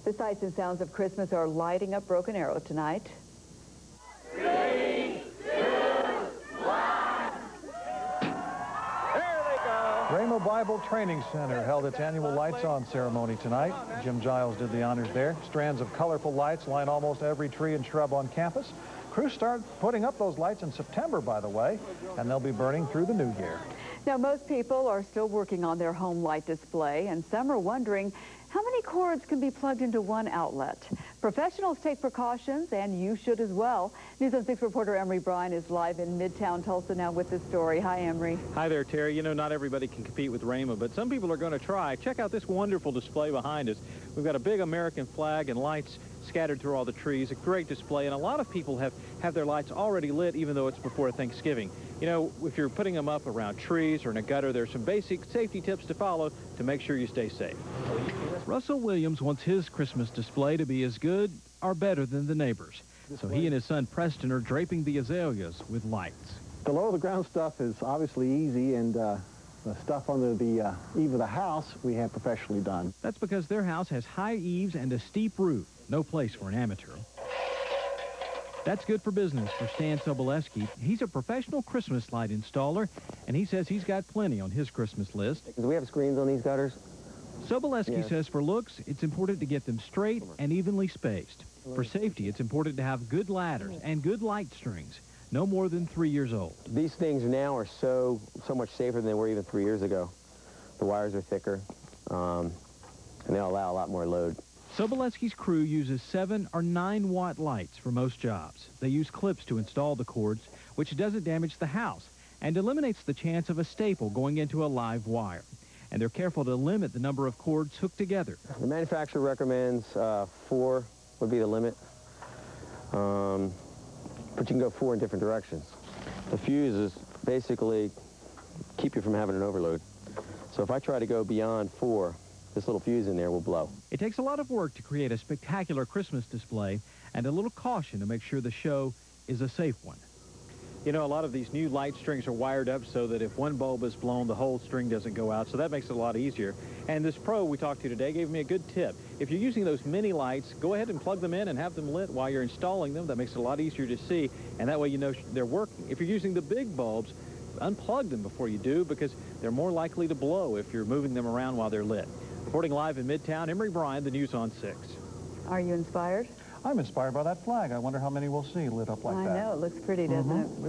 The sights and sounds of Christmas are lighting up Broken Arrow tonight. 3, 2, 1. There they go. Rhema Bible Training Center held its annual Lights On ceremony tonight. Jim Giles did the honors there. Strands of colorful lights line almost every tree and shrub on campus. Crews start putting up those lights in September, by the way, and they'll be burning through the new year. Now, most people are still working on their home light display, and some are wondering how many cords can be plugged into one outlet. Professionals take precautions, and you should as well. News on 6 reporter Emory Bryan is live in Midtown Tulsa now with this story. Hi, Emory. Hi there, Terry. You know, not everybody can compete with Rhema, but some people are going to try. Check out this wonderful display behind us. We've got a big American flag and lights scattered through all the trees. A great display, and a lot of people have their lights already lit, even though it's before Thanksgiving. You know, if you're putting them up around trees or in a gutter, there's some basic safety tips to follow to make sure you stay safe. Russell Williams wants his Christmas display to be as good or better than the neighbors. So he and his son Preston are draping the azaleas with lights. The low-to-the-ground stuff is obviously easy, and the stuff under the eave of the house we have professionally done. That's because their house has high eaves and a steep roof. No place for an amateur. That's good for business for Stan Soboleski. He's a professional Christmas light installer, and he says he's got plenty on his Christmas list. Do we have screens on these gutters? Soboleski says for looks, it's important to get them straight and evenly spaced. For safety, it's important to have good ladders and good light strings, no more than 3 years old. These things now are so much safer than they were even 3 years ago. The wires are thicker, and they'll allow a lot more load. Soboleski's crew uses 7 or 9 watt lights for most jobs. They use clips to install the cords, which doesn't damage the house and eliminates the chance of a staple going into a live wire. And they're careful to limit the number of cords hooked together. The manufacturer recommends 4 would be the limit, but you can go 4 in different directions. The fuses basically keep you from having an overload. So if I try to go beyond 4, this little fuse in there will blow. It takes a lot of work to create a spectacular Christmas display and a little caution to make sure the show is a safe one. You know, a lot of these new light strings are wired up so that if one bulb is blown, the whole string doesn't go out, so that makes it a lot easier. And this pro we talked to today gave me a good tip. If you're using those mini lights, go ahead and plug them in and have them lit while you're installing them. That makes it a lot easier to see, and that way you know they're working. If you're using the big bulbs, unplug them before you do, because they're more likely to blow if you're moving them around while they're lit. Reporting live in Midtown, Emory Bryan, the News on 6. Are you inspired? I'm inspired by that flag. I wonder how many we'll see lit up like that. I know. It looks pretty, doesn't it?